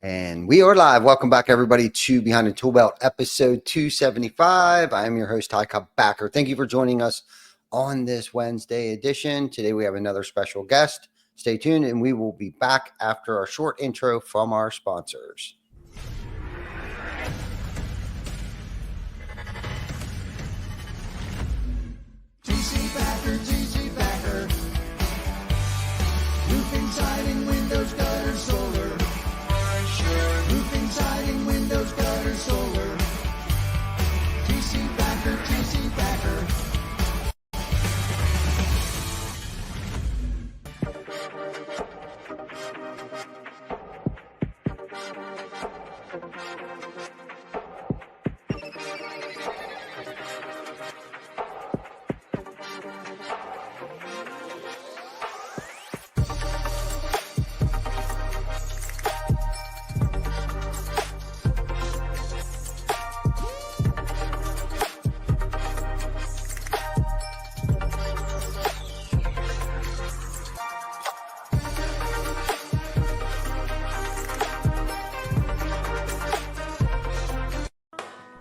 And we are live. Welcome back, everybody, to Behind the ToolBelt, episode 275. I am your host, Ty Cobb Backer. Thank you for joining us on this Wednesday edition. Today, we have another special guest. Stay tuned, and we will be back after our short intro from our sponsors. TC Backer. Roofing, siding, windows, gutter, solar. Roofing, siding, windows, gutter, solar. TC Backer.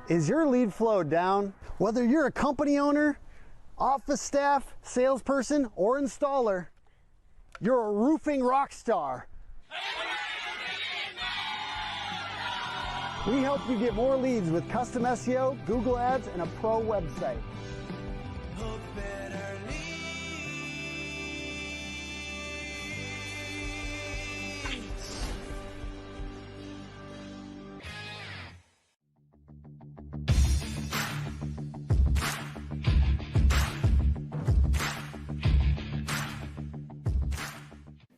Is your lead flow down? Whether you're a company owner, office staff, salesperson, or installer, you're a roofing rock star. We help you get more leads with custom SEO, Google Ads, and a pro website.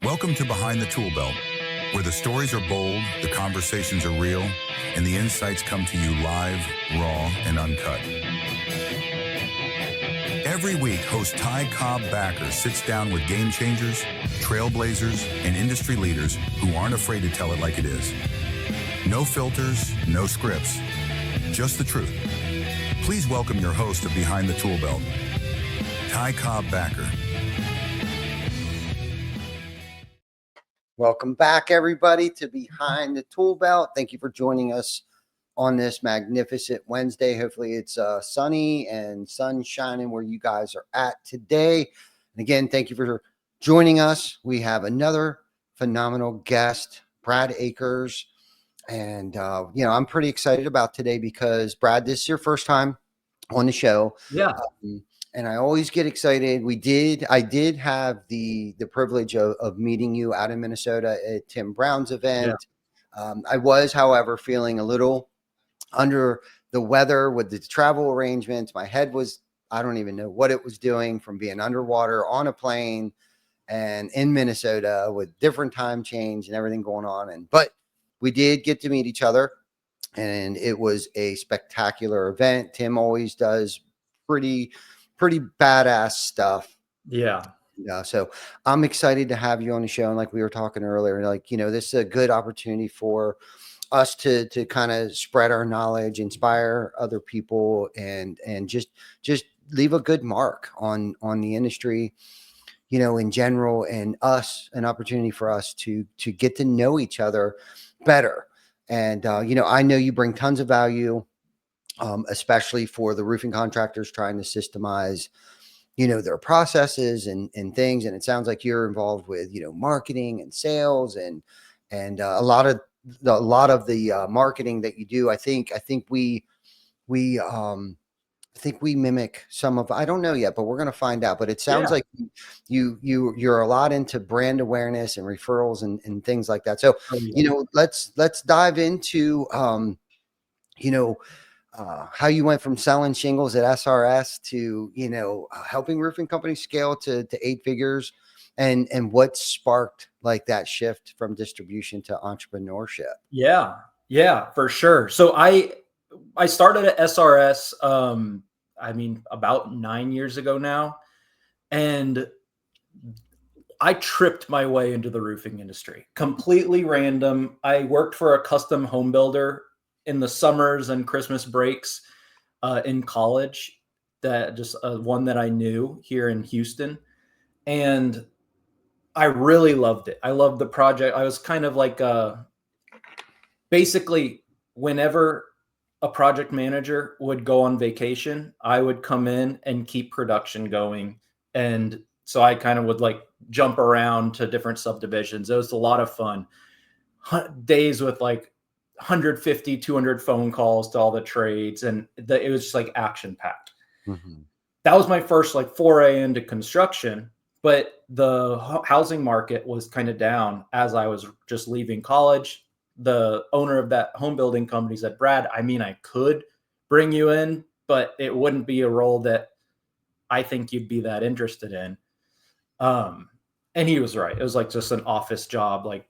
Welcome to Behind the ToolBelt, where the stories are bold, the conversations are real, and the insights come to you live, raw, and uncut. Every week, host Ty Cobb Backer sits down with game changers, trailblazers, and industry leaders who aren't afraid to tell it like it is. No filters, no scripts, just the truth. Please welcome your host of Behind the ToolBelt, Ty Cobb Backer. Welcome back, everybody, to Behind the ToolBelt. Thank you for joining us on this magnificent Wednesday. Hopefully it's sunny and sun shining where you guys are at today. And again, thank you for joining us. We have another phenomenal guest, Brad Akers. And, I'm pretty excited about today because, Brad, this is your first time on the show. Yeah. And I always get excited. I did have the privilege of meeting you out in Minnesota at Tim Brown's event. Yeah. I was, however, feeling a little under the weather with the travel arrangements. My head was, I don't even know what it was doing from being underwater on a plane and in Minnesota with different time change and everything going on. But we did get to meet each other, and it was a spectacular event. Tim always does pretty badass stuff. Yeah. So I'm excited to have you on the show. And like we were talking earlier, this is a good opportunity for us to kind of spread our knowledge, inspire other people, and just leave a good mark on the industry, in general, and an opportunity for us to get to know each other better. And, I know you bring tons of value, especially for the roofing contractors trying to systemize, their processes and things. And it sounds like you're involved with, marketing and sales and a lot of the marketing that you do. I think we mimic some of, I don't know yet, but we're going to find out. But it sounds like you're a lot into brand awareness and referrals and things like that. So, let's dive into, how you went from selling shingles at SRS to, helping roofing companies scale to 8 figures, and what sparked like that shift from distribution to entrepreneurship. Yeah, for sure. So I started at SRS, about 9 years ago now. And I tripped my way into the roofing industry, completely random. I worked for a custom home builder in the summers and Christmas breaks in college, that just one that I knew here in Houston. And I really loved it. I loved the project. I was kind of like basically, whenever a project manager would go on vacation, I would come in and keep production going. And so I kind of would like jump around to different subdivisions. It was a lot of fun. Days with like 150, 200 phone calls to all the trades. And it was just like action packed. Mm-hmm. That was my first like foray into construction. But the housing market was kind of down as I was just leaving college. The owner of that home building company said, Brad, I mean, I could bring you in, but it wouldn't be a role that I think you'd be that interested in. And he was right. It was like just an office job. Like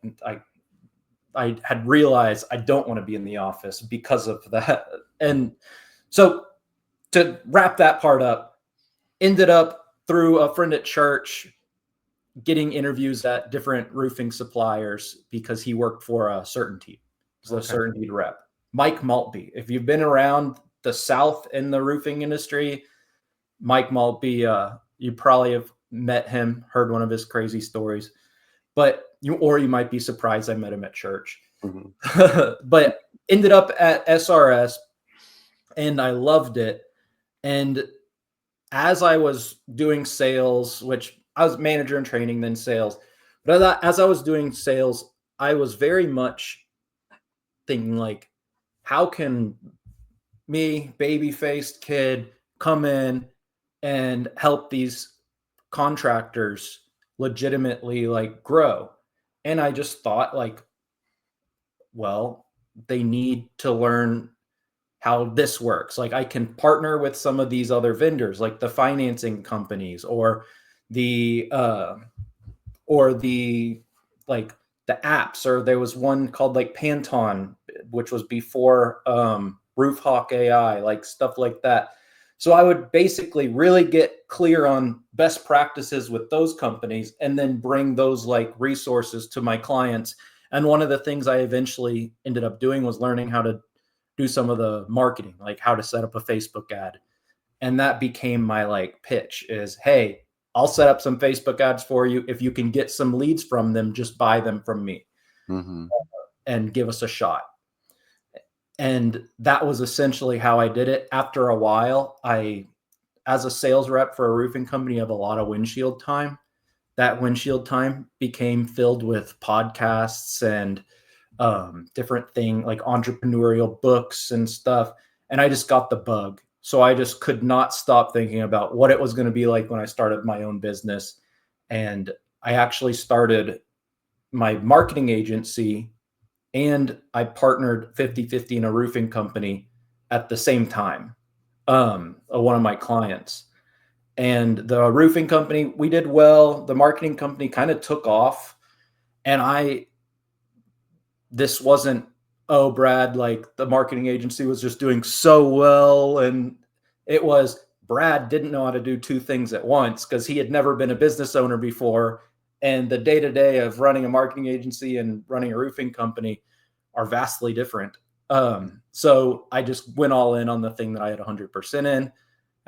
I had realized I don't want to be in the office because of that. And so to wrap that part up, ended up through a friend at church getting interviews at different roofing suppliers because he worked for a Certainty. So a Certainty rep. Mike Maltby. If you've been around the South in the roofing industry, Mike Maltby, you probably have met him, heard one of his crazy stories. But you might be surprised I met him at church. Mm-hmm. But ended up at SRS and I loved it. And as I was doing sales, which I was manager in training, then sales. But as I was doing sales, I was very much thinking like, how can me, baby-faced kid, come in and help these contractors legitimately like grow? And I just thought like, well, they need to learn how this works. Like I can partner with some of these other vendors, like the financing companies or the like the apps, or there was one called like Panton, which was before RoofHawk AI, like stuff like that. So I would basically really get clear on best practices with those companies and then bring those like resources to my clients. And one of the things I eventually ended up doing was learning how to do some of the marketing, like how to set up a Facebook ad. And that became my like pitch is, hey, I'll set up some Facebook ads for you. If you can get some leads from them, just buy them from me and give us a shot. And that was essentially how I did it. After a while, as a sales rep for a roofing company, have a lot of windshield time. That windshield time became filled with podcasts and different thing like entrepreneurial books and stuff. And I just got the bug. So I just could not stop thinking about what it was going to be like when I started my own business. And I actually started my marketing agency and I partnered 50-50 in a roofing company at the same time, one of my clients. And the roofing company, we did well. The marketing company kind of took off. And this wasn't, oh, Brad, like the marketing agency was just doing so well. And it was Brad didn't know how to do two things at once because he had never been a business owner before. And the day-to-day of running a marketing agency and running a roofing company are vastly different. So I just went all in on the thing that I had 100% in.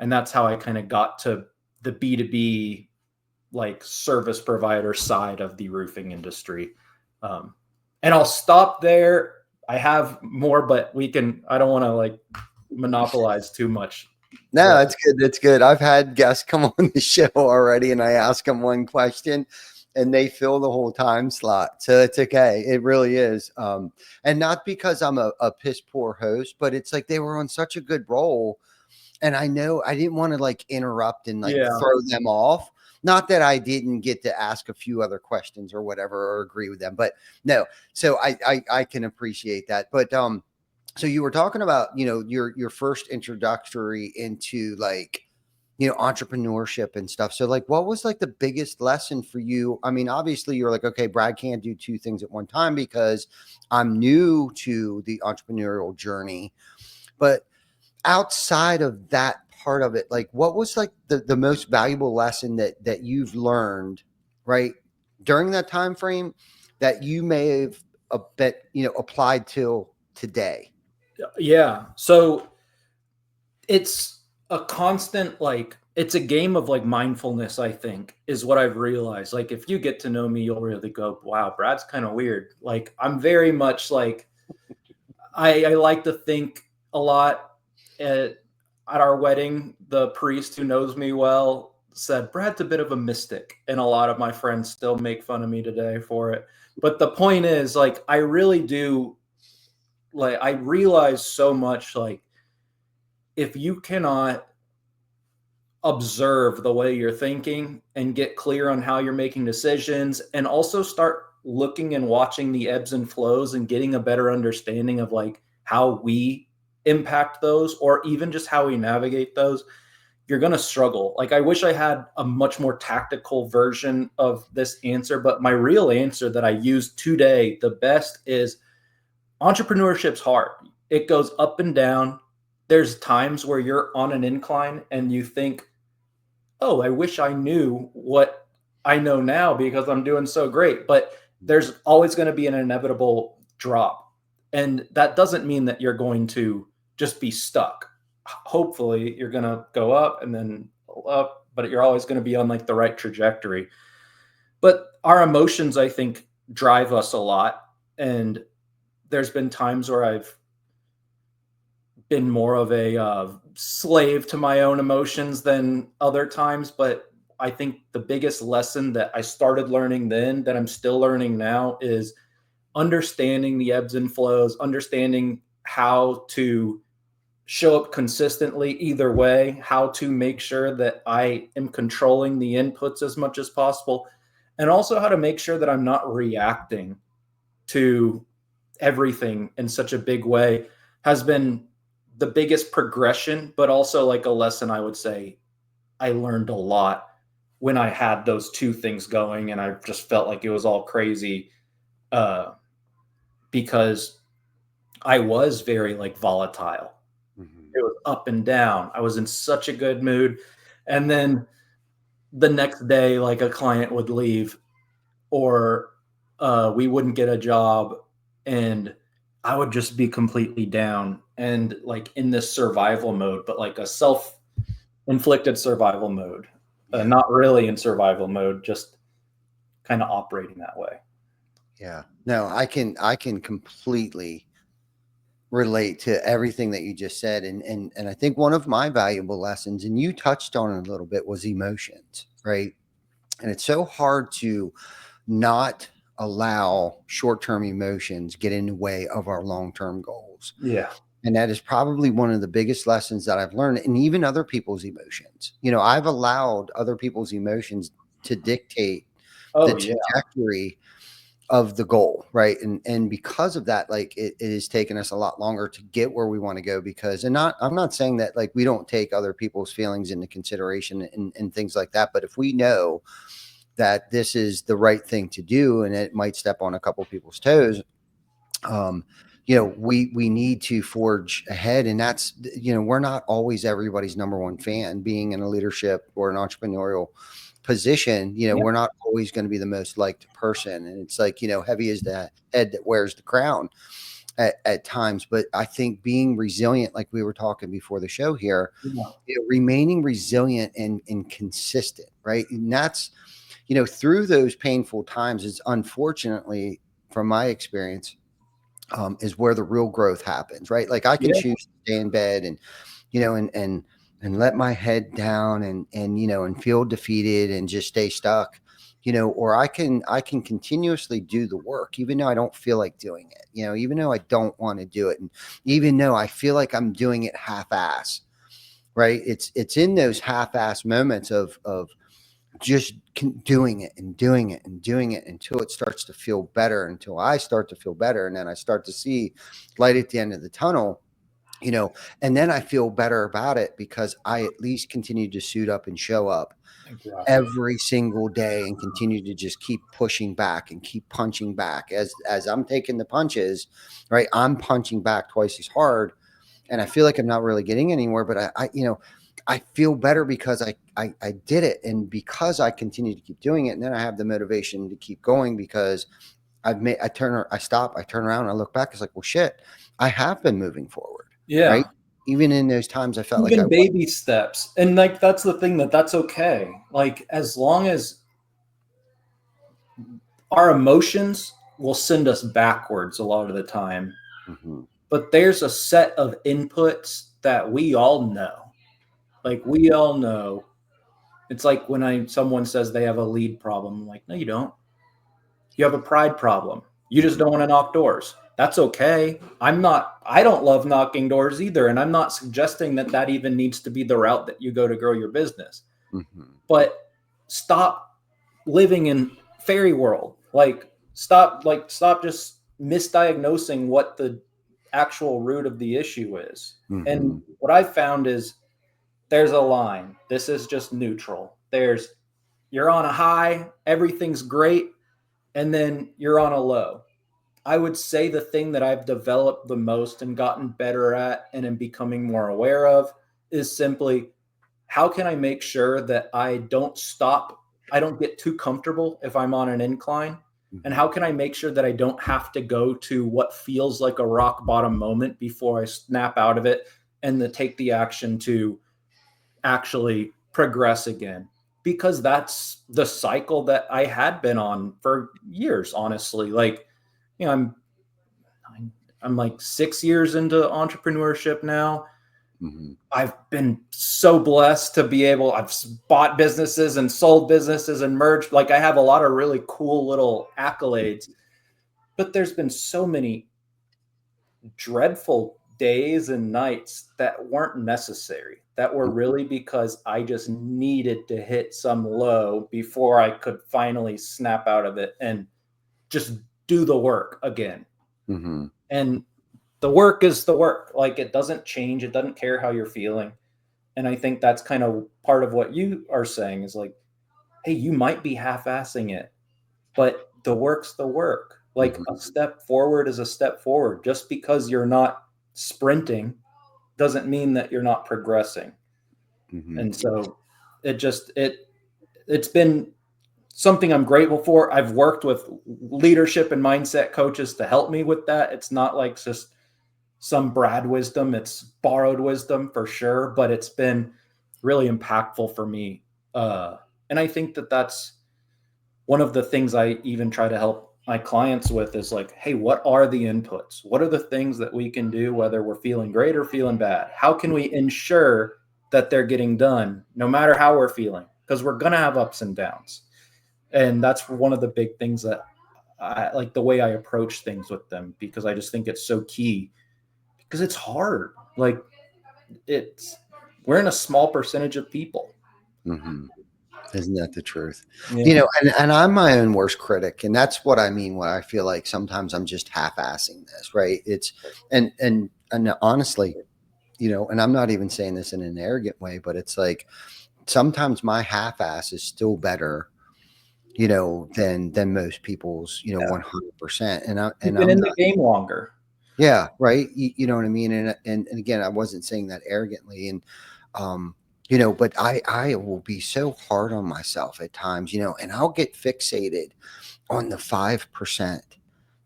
And that's how I kind of got to the B2B like service provider side of the roofing industry. And I'll stop there. I have more, but I don't want to like monopolize too much. No, that's good. That's good. I've had guests come on the show already and I ask them one question and they fill the whole time slot. So it's okay. It really is. And not because I'm a piss poor host, but it's like they were on such a good roll. And I know I didn't want to like interrupt and like throw them off. Not that I didn't get to ask a few other questions or whatever, or agree with them, but no. So I can appreciate that. But so you were talking about, your first introductory into like, entrepreneurship and stuff. So like, what was like the biggest lesson for you? I mean, obviously you're like, okay, Brad can't do two things at one time because I'm new to the entrepreneurial journey. But outside of that part of it, like what was like the most valuable lesson that you've learned right during that time frame that you may have applied till today? Yeah. So it's a constant, like it's a game of like mindfulness, I think, is what I've realized. Like if you get to know me, you'll really go, wow, Brad's kind of weird. Like I'm very much like I like to think a lot. At our wedding, the priest who knows me well said, Brad's a bit of a mystic. And a lot of my friends still make fun of me today for it. But the point is, like, I really do, like, I realize so much, like, if you cannot observe the way you're thinking and get clear on how you're making decisions, and also start looking and watching the ebbs and flows and getting a better understanding of like how we impact those, or even just how we navigate those, you're going to struggle. Like, I wish I had a much more tactical version of this answer, but my real answer that I use today the best is entrepreneurship's hard. It goes up and down. There's times where you're on an incline and you think, oh, I wish I knew what I know now because I'm doing so great. But there's always going to be an inevitable drop. And that doesn't mean that you're going to just be stuck. Hopefully you're going to go up and then up, but you're always going to be on like the right trajectory. But our emotions, I think, drive us a lot. And there's been times where I've been more of a slave to my own emotions than other times. But I think the biggest lesson that I started learning then, that I'm still learning now, is understanding the ebbs and flows, understanding how to show up consistently either way, how to make sure that I am controlling the inputs as much as possible, and also how to make sure that I'm not reacting to everything in such a big way has been the biggest progression, but also like a lesson I would say I learned a lot when I had those two things going, and I just felt like it was all crazy because I was very like volatile. It was up and down. I was in such a good mood. And then the next day, like a client would leave, or we wouldn't get a job, and I would just be completely down and like in this survival mode, but like a self-inflicted survival mode, not really in survival mode, just kind of operating that way. Yeah. No, I can completely relate to everything that you just said. And I think one of my valuable lessons, and you touched on it a little bit, was emotions, right? And it's so hard to not allow short-term emotions get in the way of our long-term goals. Yeah. And that is probably one of the biggest lessons that I've learned, and even other people's emotions. You know, I've allowed other people's emotions to dictate the trajectory of the goal, right? And because of that, like it has taken us a lot longer to get where we want to go, because I'm not saying that like we don't take other people's feelings into consideration and things like that, but if we know that this is the right thing to do and it might step on a couple people's toes, you know, we need to forge ahead. And that's, you know, we're not always everybody's number one fan. Being in a leadership or an entrepreneurial position, you know, we're not always going to be the most liked person. And it's like, you know, heavy is the head that wears the crown at times. But I think being resilient, like we were talking before the show here, you know, remaining resilient and consistent, right? And that's, you know, through those painful times, is unfortunately, from my experience, is where the real growth happens, right? Like I can choose to stay in bed and, you know, and let my head down and, you know, and feel defeated and just stay stuck, you know, or I can continuously do the work, even though I don't feel like doing it, you know, even though I don't want to do it. And even though I feel like I'm doing it half-ass, right? It's in those half-ass moments of just doing it and doing it and doing it until it starts to feel better, until I start to feel better. And then I start to see light at the end of the tunnel, you know, and then I feel better about it because I at least continue to suit up and show up every single day and continue to just keep pushing back and keep punching back as I'm taking the punches, right? I'm punching back twice as hard, and I feel like I'm not really getting anywhere, but I you know, I feel better because I did it, and because I continue to keep doing it, and then I have the motivation to keep going because I stop, I turn around, I look back, it's like, well, shit, I have been moving forward. Yeah. Right. Even in those times I felt even like baby steps. And like, that's the thing, that's okay. Like, as long as our emotions will send us backwards a lot of the time, but there's a set of inputs that we all know. Like we all know. It's like when someone says they have a lead problem, I'm like, no, you don't. You have a pride problem. You just don't want to knock doors. That's okay. I don't love knocking doors either. And I'm not suggesting that that even needs to be the route that you go to grow your business. Mm-hmm. But stop living in fairy world. Stop just misdiagnosing what the actual root of the issue is. Mm-hmm. And what I've found is there's a line. This is just neutral. You're on a high, everything's great, and then you're on a low. I would say the thing that I've developed the most and gotten better at and am becoming more aware of is simply how can I make sure that I don't get too comfortable if I'm on an incline? And how can I make sure that I don't have to go to what feels like a rock bottom moment before I snap out of it and take the action to actually progress again? Because that's the cycle that I had been on for years, honestly. Like, I'm like 6 years into entrepreneurship now. Mm-hmm. I've been so blessed to be I've bought businesses and sold businesses and merged. Like I have a lot of really cool little accolades, but there's been so many dreadful days and nights that weren't necessary, that were really because I just needed to hit some low before I could finally snap out of it and just do the work again. Mm-hmm. And the work is the work. Like it doesn't change. It doesn't care how you're feeling. And I think that's kind of part of what you are saying is like, hey, you might be half-assing it, but the work's the work. Like a step forward is a step forward. Just because you're not sprinting doesn't mean that you're not progressing. Mm-hmm. And so it's been something I'm grateful for. I've worked with leadership and mindset coaches to help me with that. It's not like just some Brad wisdom. It's borrowed wisdom for sure, but it's been really impactful for me. And I think that that's one of the things I even try to help my clients with is like, hey, what are the inputs? What are the things that we can do, whether we're feeling great or feeling bad? How can we ensure that they're getting done no matter how we're feeling? Because we're going to have ups and downs. And that's one of the big things that I like the way I approach things with them, because I just think it's so key, because it's hard. Like we're in a small percentage of people. Mm-hmm. Isn't that the truth? Yeah. And I'm my own worst critic. And that's what I mean when I feel like sometimes I'm just half-assing this, right? It's and honestly, and I'm not even saying this in an arrogant way, but it's like sometimes my half-ass is still better, than most people's, 100%. And You've been in the game longer. Yeah. Right. You know what I mean? And again, I wasn't saying that arrogantly. And, but I will be so hard on myself at times, and I'll get fixated on the 5%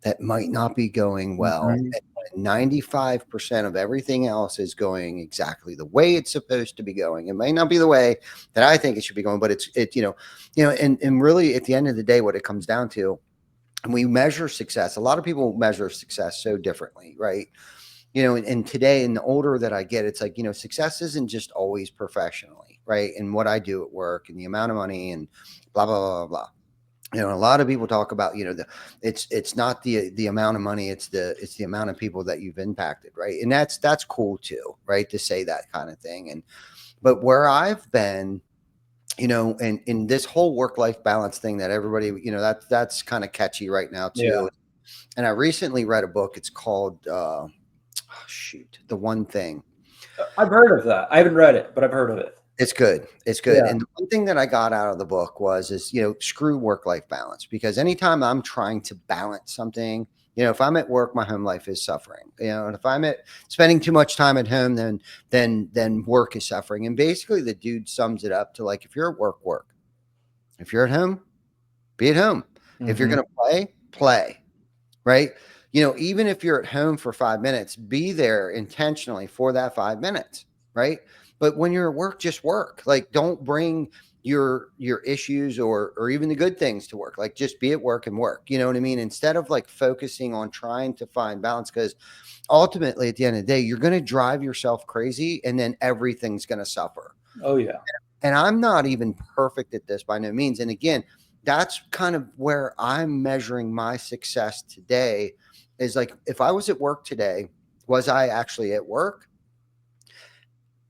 that might not be going well. Mm-hmm. And 95% of everything else is going exactly the way it's supposed to be going. It might not be the way that I think it should be going, but it's and really at the end of the day, what it comes down to, and we measure success. A lot of people measure success so differently, right? And today, and the older that I get, it's like, success isn't just always professionally, right? And what I do at work and the amount of money and blah, blah, blah, blah. A lot of people talk about, it's not the amount of money, it's the amount of people that you've impacted, right? And that's cool too, right? To say that kind of thing. But where I've been, and in this whole work-life balance thing that everybody, that's kind of catchy right now too. Yeah. And I recently read a book. It's called, The One Thing. I've heard of that. I haven't read it, but I've heard of it. It's good. It's good. Yeah. And the one thing that I got out of the book is, screw work-life balance, because anytime I'm trying to balance something, if I'm at work, my home life is suffering, and if I'm spending too much time at home, then work is suffering. And basically the dude sums it up to like, if you're at work, work. If you're at home, be at home. Mm-hmm. If you're going to play, right? Even if you're at home for 5 minutes, be there intentionally for that 5 minutes, right? But when you're at work, just work. Like, don't bring, your issues or even the good things to work. Like just be at work and work. You know what I mean? Instead of like focusing on trying to find balance, because ultimately at the end of the day, you're going to drive yourself crazy and then everything's going to suffer. Oh yeah. And I'm not even perfect at this by no means. And again, that's kind of where I'm measuring my success today is like, if I was at work today, was I actually at work?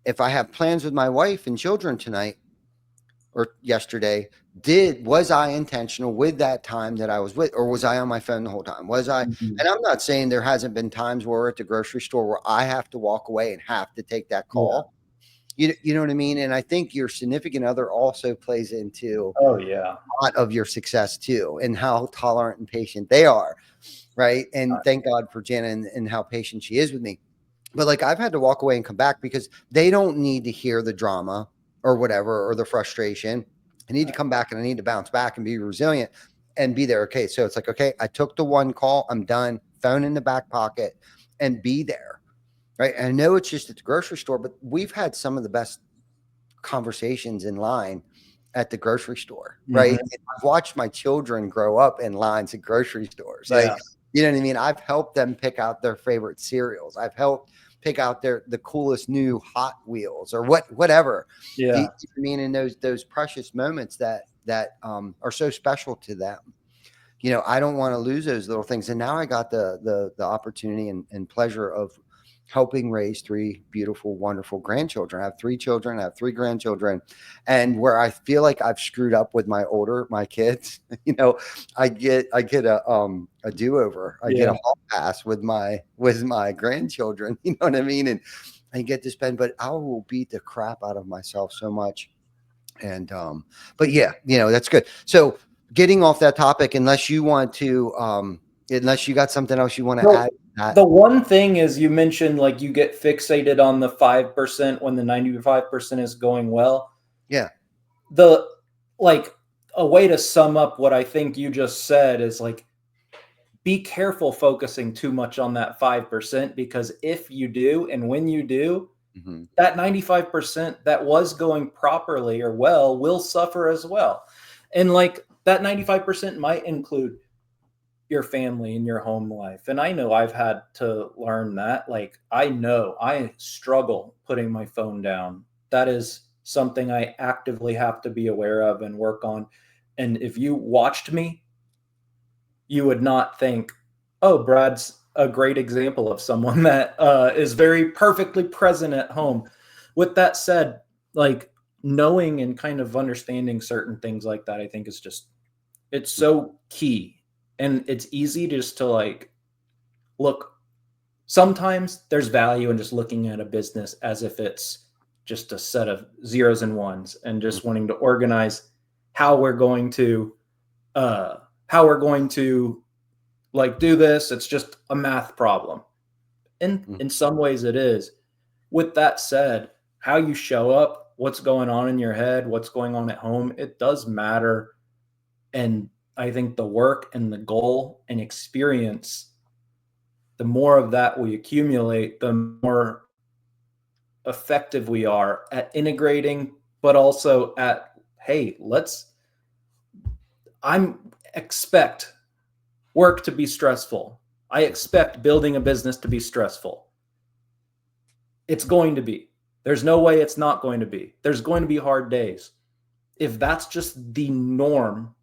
If I have plans with my wife and children tonight or yesterday, was I intentional with that time that I was with, or was I on my phone the whole time? Was I, Mhm. and I'm not saying there hasn't been times where we're at the grocery store where I have to walk away and have to take that Yeah. call. You know what I mean? And I think your significant other also plays into Oh yeah. a lot of your success too, and how tolerant and patient they are. Right. And thank God for Jenna and how patient she is with me. But like I've had to walk away and come back because they don't need to hear the drama or whatever, or the frustration. I need to come back and I need to bounce back and be resilient and be there. Okay. So it's like, okay, I took the one call, I'm done, phone in the back pocket, and be there. Right. And I know it's just at the grocery store, but we've had some of the best conversations in line at the grocery store, right? Mhm. And I've watched my children grow up in lines at grocery stores. Yeah. Like, you know what I mean? I've helped them pick out their favorite cereals. I've helped pick out the coolest new Hot Wheels or whatever. Do you Yeah. know what I mean? And those precious moments that are so special to them. You know, I don't want to lose those little things. And now I got the opportunity and pleasure of helping raise three beautiful, wonderful grandchildren. I have three children, I have three grandchildren. And where I feel like I've screwed up with my kids, you know, I get a do-over. I get a Yeah. hall pass with my grandchildren, you know what I mean? And I get to spend, but I will beat the crap out of myself so much. And but yeah, you know, that's good. So getting off that topic, unless you want to unless you got something else you want to So add to that. the one thing is you mentioned like you get fixated on the 5% when the 95% is going well. Yeah. The like a way to sum up what I think you just said is like be careful focusing too much on that 5% because if you do and when you do, Hmm. that 95% that was going properly or well will suffer as well. And like that 95% might include your family and your home life. And I know I've had to learn that. Like, I know I struggle putting my phone down. That is something I actively have to be aware of and work on. And if you watched me, you would not think, oh, Brad's a great example of someone that is very perfectly present at home. With that said, like knowing and kind of understanding certain things like that, I think is just, it's so key. And it's easy just to like look, sometimes there's value in just looking at a business as if it's just a set of zeros and ones and just wanting to organize how we're going to uh how we're going to like do this. It's just a math problem. In some ways it is. With that said, how you show up, what's going on in your head, what's going on at home, it does matter. And I think the work and the goal and experience, the more of that we accumulate, the more effective we are at integrating, but also at, hey, I'm expect work to be stressful. I expect building a business to be stressful. It's going to be. There's no way it's not going to be. There's going to be hard days. If that's just the norm,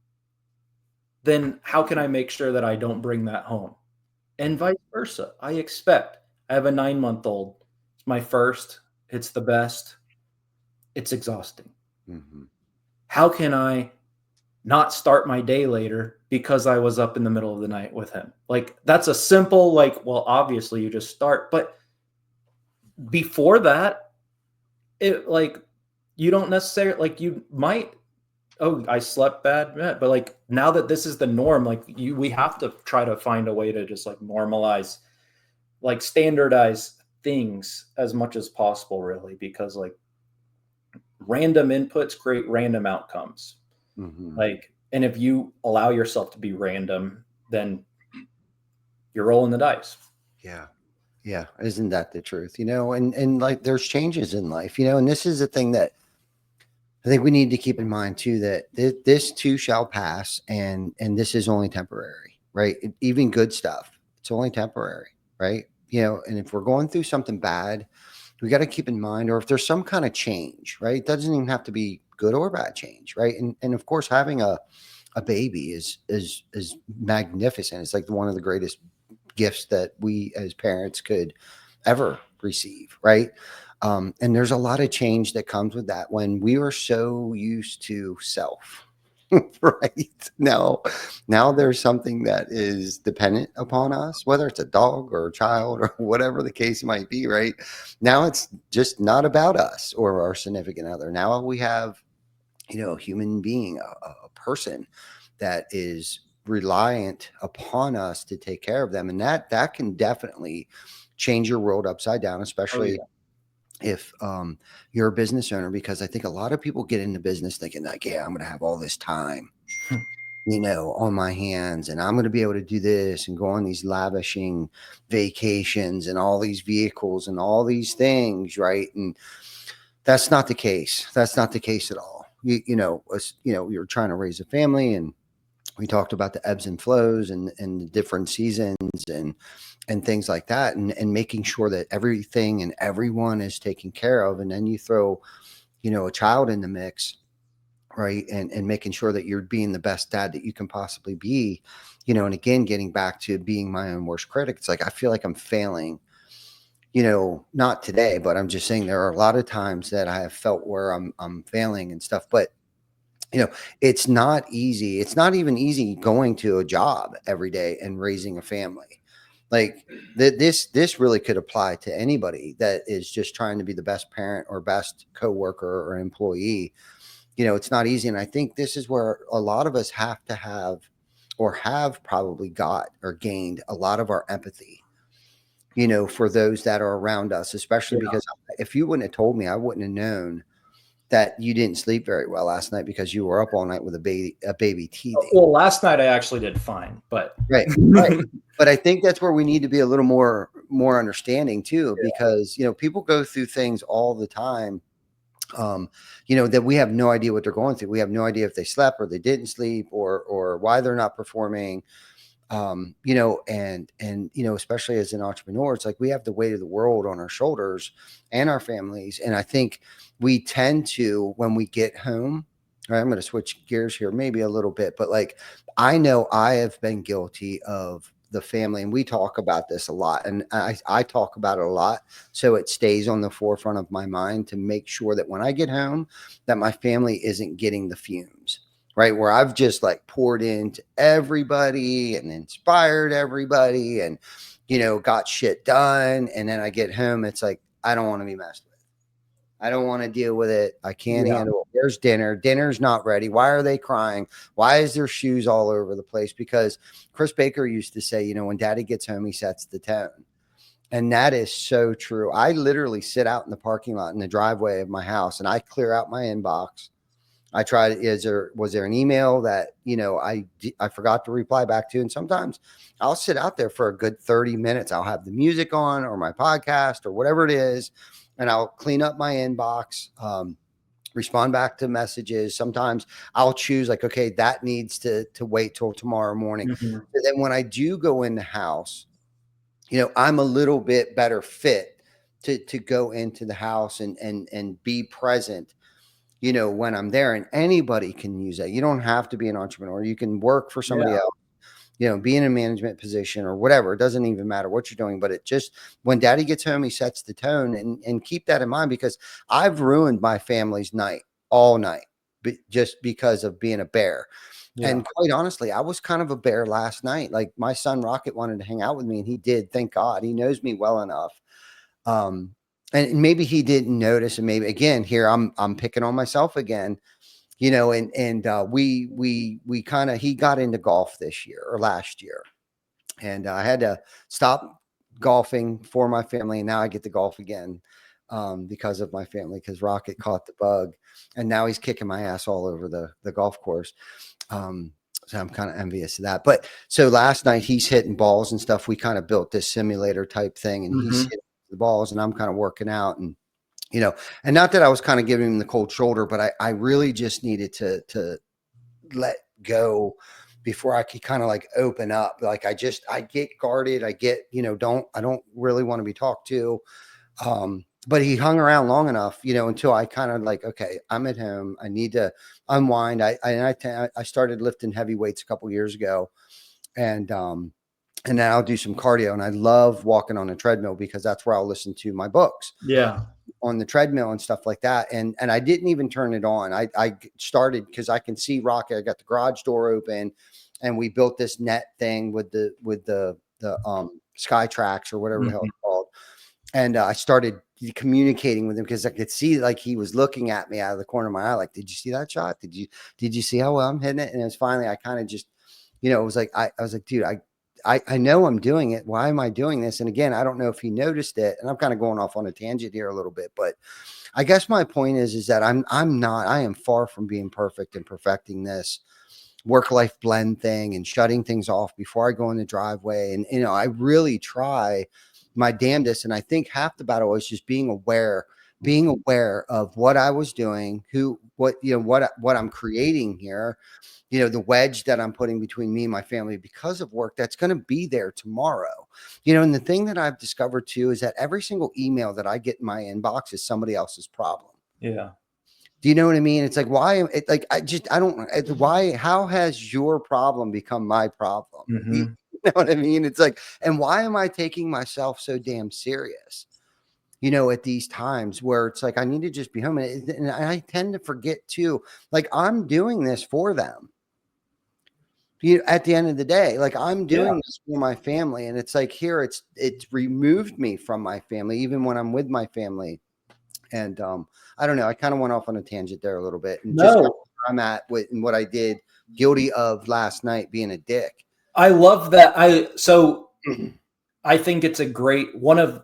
then how can I make sure that I don't bring that home? And vice versa. I expect. I have a 9-month-old. It's my first. It's the best. It's exhausting. Hmm. How can I not start my day later because I was up in the middle of the night with him? Like, that's a simple, like, well, obviously you just start. But before that, it like, you don't necessarily, like, you might, oh, I slept bad, but like now that this is the norm, like we have to try to find a way to just like normalize, like standardize things as much as possible, really, because like random inputs create random outcomes. Hmm. Like, and if you allow yourself to be random, then you're rolling the dice. Yeah. Yeah. Isn't that the truth? You know, and like there's changes in life, you know, and this is the thing that I think we need to keep in mind too that this too shall pass, and this is only temporary, right? Even good stuff, it's only temporary, right? And if we're going through something bad, we got to keep in mind, or if there's some kind of change, right? It doesn't even have to be good or bad change, right? And of course, having a baby is magnificent. It's like one of the greatest gifts that we as parents could ever receive, right? And there's a lot of change that comes with that when we were so used to self, right? Now there's something that is dependent upon us, whether it's a dog or a child or whatever the case might be, right? Now it's just not about us or our significant other. Now we have, a human being, a person that is reliant upon us to take care of them. And that can definitely change your world upside down, Oh, especially yeah. if you're a business owner, because I think a lot of people get into business thinking like, yeah, I'm going to have all this time, on my hands, and I'm going to be able to do this and go on these lavishing vacations and all these vehicles and all these things, right? And that's not the case. That's not the case at all. You're trying to raise a family, and we talked about the ebbs and flows and the different seasons and things like that, and making sure that everything and everyone is taken care of. And then you throw, a child in the mix, right? And making sure that you're being the best dad that you can possibly be, and again, getting back to being my own worst critic. It's like, I feel like I'm failing, not today, but I'm just saying there are a lot of times that I have felt where I'm failing and stuff. But it's not easy. It's not even easy going to a job every day and raising a family. Like this really could apply to anybody that is just trying to be the best parent or best coworker or employee. It's not easy. And I think this is where a lot of us have to have, or have probably got or gained a lot of our empathy, for those that are around us, especially Yeah. because if you wouldn't have told me, I wouldn't have known that you didn't sleep very well last night because you were up all night with a baby teething. Well, last night I actually did fine, but Right. Right. But I think that's where we need to be a little more understanding too, because, people go through things all the time, that we have no idea what they're going through. We have no idea if they slept or they didn't sleep, or why they're not performing. Especially as an entrepreneur, it's like we have the weight of the world on our shoulders and our families. And I think we tend to, when we get home, right, I'm going to switch gears here maybe a little bit, but like, I know I have been guilty of the family, and we talk about this a lot, and I talk about it a lot. So it stays on the forefront of my mind to make sure that when I get home, that my family isn't getting the fumes, right? Where I've just like poured into everybody and inspired everybody and, got shit done. And then I get home, it's like, I don't want to be messed with. I don't want to deal with it. I can't handle it. Where's dinner? Dinner's not ready. Why are they crying? Why is there shoes all over the place? Because Chris Baker used to say, when daddy gets home, he sets the tone. And that is so true. I literally sit out in the parking lot in the driveway of my house and I clear out my inbox. I tried, was there an email that, I forgot to reply back to? And sometimes I'll sit out there for a good 30 minutes. I'll have the music on or my podcast or whatever it is, and I'll clean up my inbox, respond back to messages. Sometimes I'll choose like, okay, that needs to wait till tomorrow morning. Mhm. So then when I do go in the house, I'm a little bit better fit to go into the house and be present, when I'm there. And anybody can use that. You don't have to be an entrepreneur. You can work for somebody else, be in a management position or whatever. It doesn't even matter what you're doing, but it just, when daddy gets home, he sets the tone, and keep that in mind, because I've ruined my family's night all night, just because of being a bear. Yeah. And quite honestly, I was kind of a bear last night. Like my son Rocket wanted to hang out with me, and he did. Thank God. He knows me well enough. And maybe he didn't notice, and maybe again here I'm picking on myself again, we kind of, he got into golf this year or last year, and I had to stop golfing for my family, and now I get to golf again, because of my family, because Rocket caught the bug, and now he's kicking my ass all over the golf course. So I'm kind of envious of that. But so last night he's hitting balls and stuff. We kind of built this simulator type thing, and he's Mhm. hitting the balls, and I'm kind of working out, and you know, and not that I was kind of giving him the cold shoulder, but I really just needed to let go before I could kind of like open up. Like I get guarded. I get, I don't really want to be talked to. But he hung around long enough, until I kind of like, okay, I'm at home. I need to unwind. I started lifting heavy weights a couple years ago, and then I'll do some cardio. And I love walking on a treadmill because that's where I'll listen to my books Yeah. on the treadmill and stuff like that. And I didn't even turn it on. I started because I can see Rocket. I got the garage door open, and we built this net thing with the Sky Tracks or whatever the hell it's called. And I started communicating with him because I could see like he was looking at me out of the corner of my eye. Like, did you see that shot? Did you see how well I'm hitting it? And it was finally, I kind of just, it was like, I was like, dude, I know I'm doing it. Why am I doing this? And again, I don't know if he noticed it, and I'm kind of going off on a tangent here a little bit, but I guess my point is that I am far from being perfect and perfecting this work-life blend thing and shutting things off before I go in the driveway. And, I really try my damnedest. And I think half the battle is just being aware of what I was doing, what I'm creating here, the wedge that I'm putting between me and my family because of work that's going to be there tomorrow. And the thing that I've discovered too is that every single email that I get in my inbox is somebody else's problem. Yeah. Do you know what I mean? It's like, how has your problem become my problem? You know what I mean? It's like, and why am I taking myself so damn serious? At these times where it's like, I need to just be home. And I tend to forget too, like I'm doing this for them. At the end of the day, like I'm doing this for my family. And it's like here, it's removed me from my family, even when I'm with my family. And I don't know. I kind of went off on a tangent there a little bit. And just where I'm at with and what I did guilty of last night being a dick. I love that. I think it's a great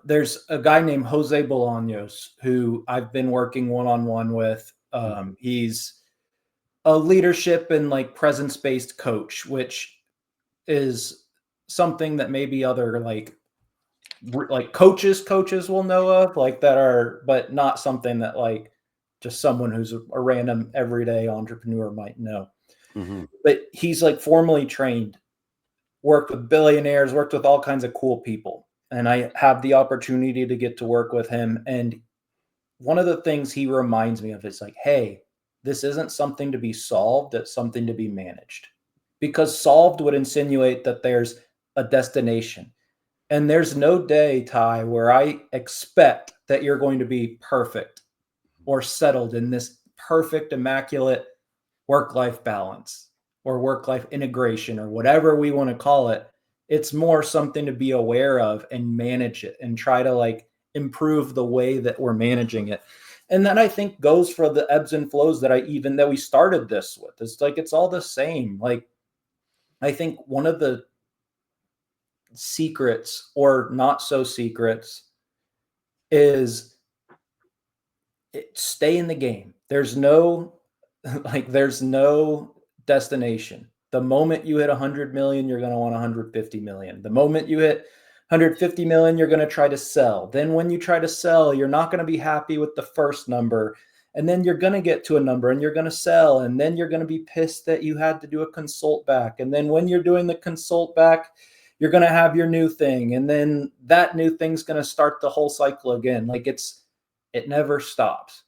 there's a guy named Jose Bolaños who I've been working one-on-one with. He's a leadership and like presence-based coach, which is something that maybe other like coaches will know of, like that are, but not something that like just someone who's a random everyday entrepreneur might know. But he's like formally trained, worked with billionaires, worked with all kinds of cool people. And I have the opportunity to get to work with him. And one of the things he reminds me of is like, hey, this isn't something to be solved. It's something to be managed, because solved would insinuate that there's a destination. And there's no day, Ty, where I expect that you're going to be perfect or settled in this perfect, immaculate work-life balance or work-life integration or whatever we want to call it. It's more something to be aware of and manage it and try to like improve the way that we're managing it. And that I think goes for the ebbs and flows that we started this with. It's like, it's all the same. Like, I think one of the secrets or not so secrets is stay in the game. There's no destination. The moment you hit 100 million, you're going to want 150 million. The moment you hit 150 million, you're going to try to sell. Then when you try to sell, you're not going to be happy with the first number. And then you're going to get to a number and you're going to sell. And then you're going to be pissed that you had to do a consult back. And then when you're doing the consult back, you're going to have your new thing. And then that new thing's going to start the whole cycle again. Like it never stops.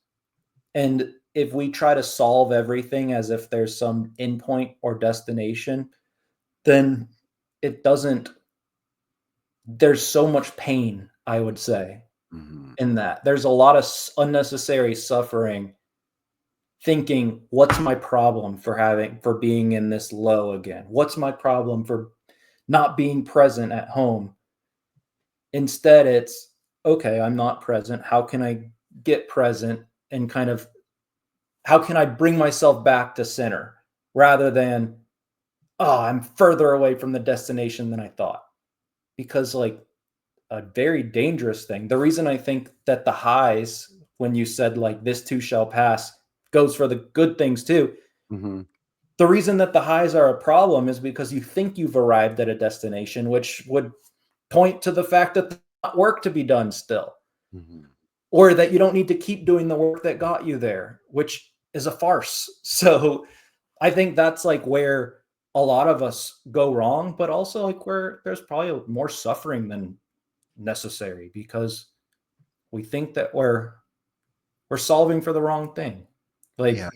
And if we try to solve everything as if there's some endpoint or destination, then it doesn't. There's so much pain, I would say, in that. There's a lot of unnecessary suffering thinking, what's my problem for being in this low again? What's my problem for not being present at home? Instead, it's, okay, I'm not present. How can I get present and kind of, how can I bring myself back to center rather than, oh, I'm further away from the destination than I thought? Because like a very dangerous thing, the reason I think that the highs, when you said like this too shall pass, goes for the good things too. The reason that the highs are a problem is because you think you've arrived at a destination, which would point to the fact that there's not work to be done still. or that you don't need to keep doing the work that got you there, which is a farce. So I think that's like where a lot of us go wrong, but also like where there's probably more suffering than necessary, because we think that we're solving for the wrong thing. Like, Yeah.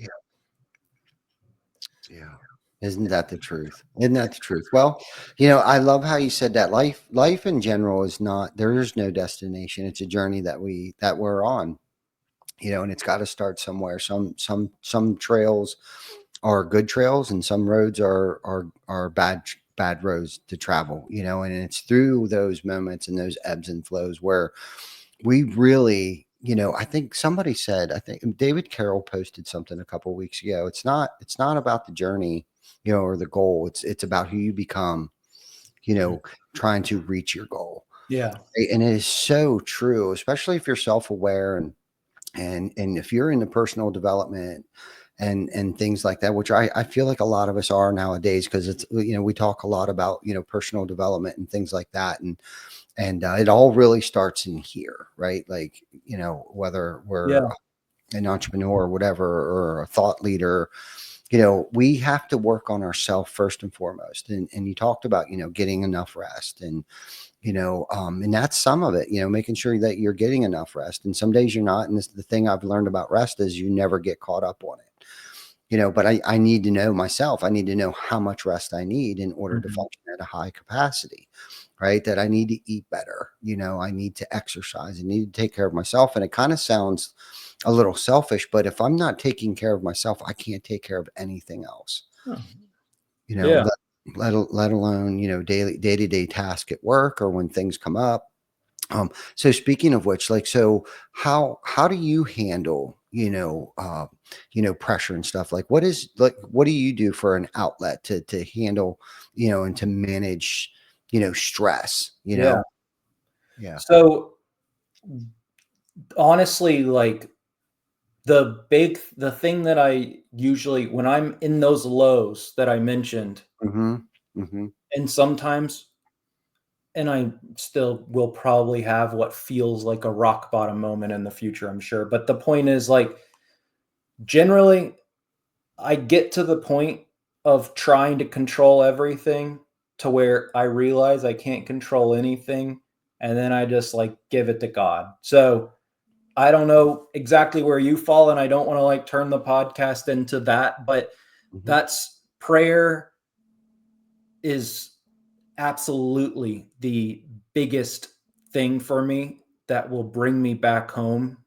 Yeah. Isn't that the truth? Isn't that the truth? Well, I love how you said that life in general is not, there is no destination. It's a journey that we're on, and it's got to start somewhere. Some trails are good trails and some roads are bad roads to travel, and it's through those moments and those ebbs and flows where we really, I think somebody said, I think David Carroll posted something a couple of weeks ago. It's not about the journey, or the goal. It's about who you become, trying to reach your goal. yeah, And it is so true, especially if you're self-aware and if you're into personal development and things like that, which I feel like a lot of us are nowadays, because it's, we talk a lot about, personal development and things like that. And it all really starts in here, right? Like, whether we're yeah, an entrepreneur or whatever, or a thought leader, we have to work on ourselves first and foremost. And you talked about, getting enough rest and that's some of it, making sure that you're getting enough rest. And some days you're not. And this, the thing I've learned about rest is you never get caught up on it. But I need to know myself. I need to know how much rest I need in order to function at a high capacity, right? That I need to eat better. I need to exercise. I need to take care of myself. And it kind of sounds a little selfish, but if I'm not taking care of myself, I can't take care of anything else. oh, You know, yeah. let alone, day-to-day task at work or when things come up. So speaking of which, like, so how do you handle, pressure and stuff? Like, what do you do for an outlet to handle, and to manage, stress, Yeah. Yeah. So honestly, like the thing that I usually, when I'm in those lows that I mentioned, Mm-hmm. Mm-hmm. and sometimes, and I still will probably have what feels like a rock bottom moment in the future, I'm sure. But the point is, like, generally, I get to the point of trying to control everything to where I realize I can't control anything. And then I just like give it to God. So I don't know exactly where you fall, and I don't want to like turn the podcast into that, but Mm-hmm. that's prayer is absolutely the biggest thing for me that will bring me back home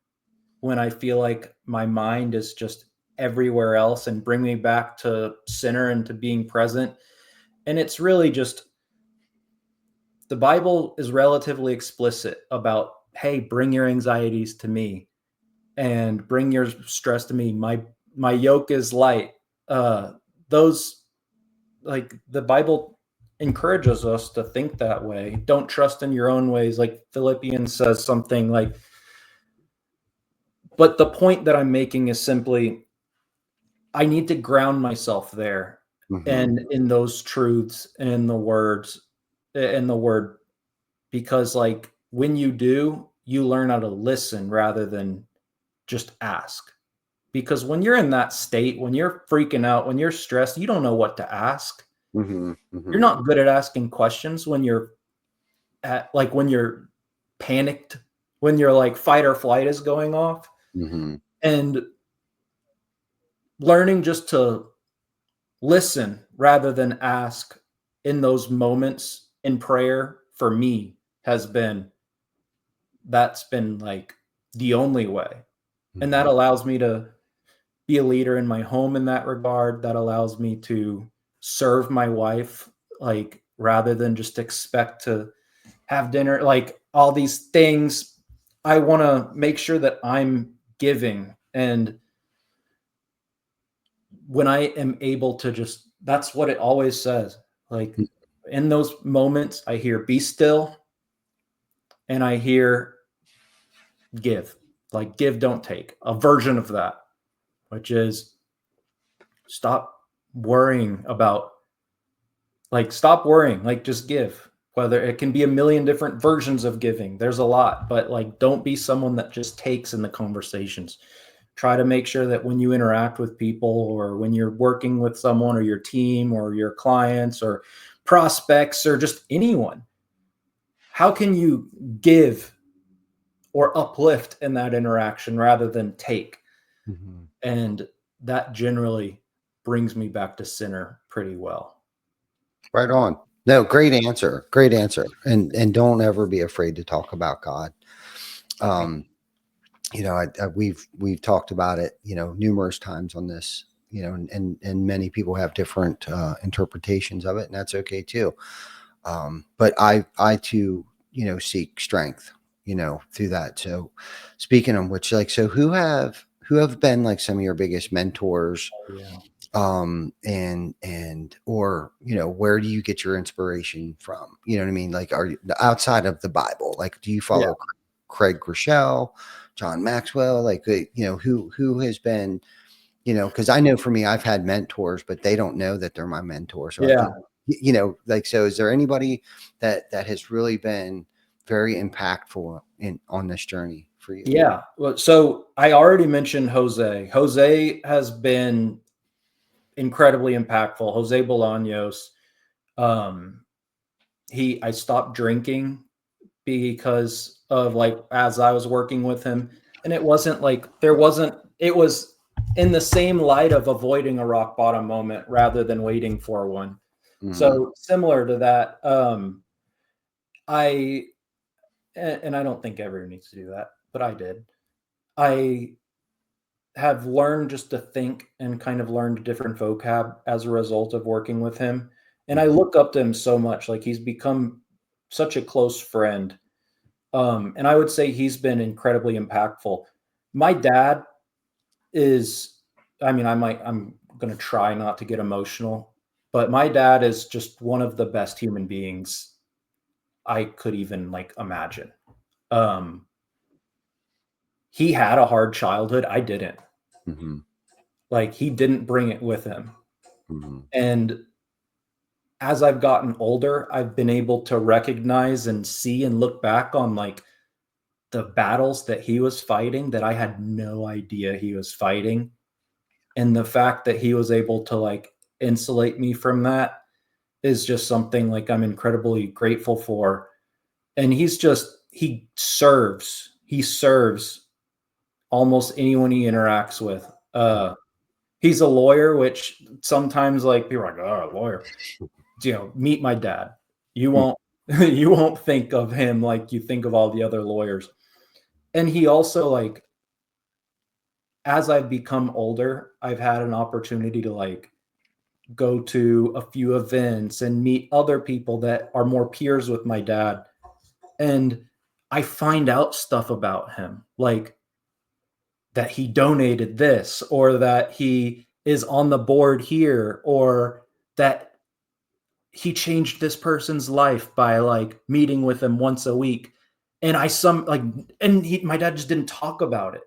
when I feel like my mind is just everywhere else, and bring me back to center and to being present. And it's really just, the Bible is relatively explicit about, hey, bring your anxieties to me and bring your stress to me. My yoke is light. Those, like, the Bible encourages us to think that way. Don't trust in your own ways. Like Philippians says something like, but the point that I'm making is simply, I need to ground myself there Mm-hmm. and in those truths and in the words, in the word, because like when you do, you learn how to listen rather than just ask. Because when you're in that state, when you're freaking out, when you're stressed, you don't know what to ask. Mm-hmm. You're Mm-hmm. not good at asking questions when you're when you're panicked, when you're like fight or flight is going off. Mm-hmm. And learning just to listen rather than ask in those moments in prayer for me has been, that's been like the only way. And that allows me to be a leader in my home in that regard. That allows me to serve my wife, like rather than just expect to have dinner, like all these things. I want to make sure that I'm giving. And when I am able to just, that's what it always says. Like in those moments, I hear be still, and I hear give, like give, don't take, a version of that, which is stop worrying about, like, stop worrying, like just give. whether it can be a million different versions of giving. There's a lot, but like, don't be someone that just takes in the conversations. Try to make sure that when you interact with people, or when you're working with someone or your team or your clients or prospects or just anyone, how can you give or uplift in that interaction rather than take? Mhm. And that generally brings me back to center pretty well. Right on. No, great answer. Great answer. And don't ever be afraid to talk about God. Um, we've talked about it, numerous times on this, and many people have different interpretations of it, and that's okay too. But I too, seek strength, through that. So speaking of which, like, so who have been like some of your biggest mentors, Yeah. and or where do you get your inspiration from? You know what I mean? Like, are you outside of the Bible? Like, do you follow Craig Groeschel, John Maxwell? Like, who has been, because I know for me, I've had mentors, but they don't know that they're my mentor. So I Yeah. think, like, so is there anybody that has really been very impactful on this journey for you? Yeah. Well, so I already mentioned Jose. Jose has been incredibly impactful. Jose Bolaños. Um, I stopped drinking because of, like, as I was working with him, and it wasn't like it was in the same light of avoiding a rock bottom moment rather than waiting for one. Mhm. So similar to that, I and I don't think everyone needs to do that, but I did. I have learned just to think and kind of learned different vocab as a result of working with him. And I look up to him so much. Like, he's become such a close friend. And I would say he's been incredibly impactful. My dad is, I'm going to try not to get emotional, but my dad is just one of the best human beings I could even like imagine. Um, he had a hard childhood. I didn't. Mhm. Like, he didn't bring it with him. Mhm. And as I've gotten older, I've been able to recognize and see and look back on like the battles that he was fighting that I had no idea he was fighting. And the fact that he was able to like insulate me from that is just something like I'm incredibly grateful for. And he serves almost anyone he interacts with. He's a lawyer, which sometimes like people are like, oh, a lawyer. Meet my dad. You won't you won't think of him like you think of all the other lawyers. And he also, like, as I've become older, I've had an opportunity to like go to a few events and meet other people that are more peers with my dad. And I find out stuff about him, like that he donated this, or that he is on the board here, or that he changed this person's life by like meeting with him once a week. And my dad just didn't talk about it.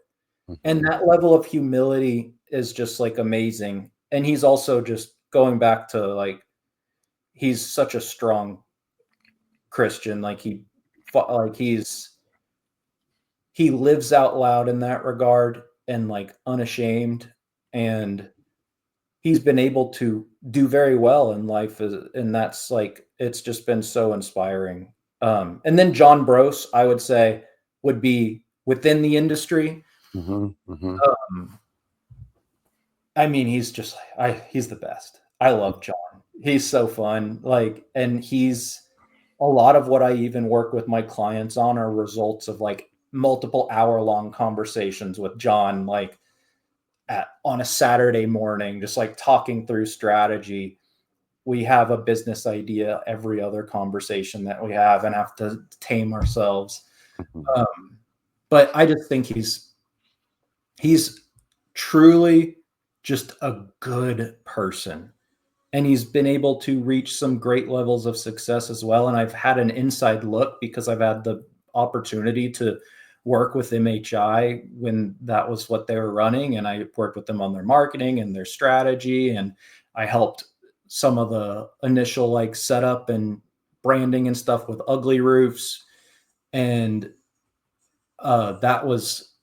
And that level of humility is just like amazing. And he's also just going back to like, he's such a strong Christian. Like he lives out loud in that regard, and like unashamed. And he's been able to do very well in life, and that's like, it's just been so inspiring. And then John Bros, I would say, would be within the industry. Mhm. Mhm. Um, he's just he's the best. I love John. He's so fun. Like, and he's a lot of what I even work with my clients on are results of like multiple hour-long conversations with John, like on a Saturday morning, just like talking through strategy. We have a business idea every other conversation that we have, and have to tame ourselves. But I just think he's truly just a good person, and he's been able to reach some great levels of success as well. And I've had an inside look because I've had the opportunity to work with MHI when that was what they were running, and I worked with them on their marketing and their strategy, and I helped some of the initial like setup and branding and stuff with Ugly Roofs. And that was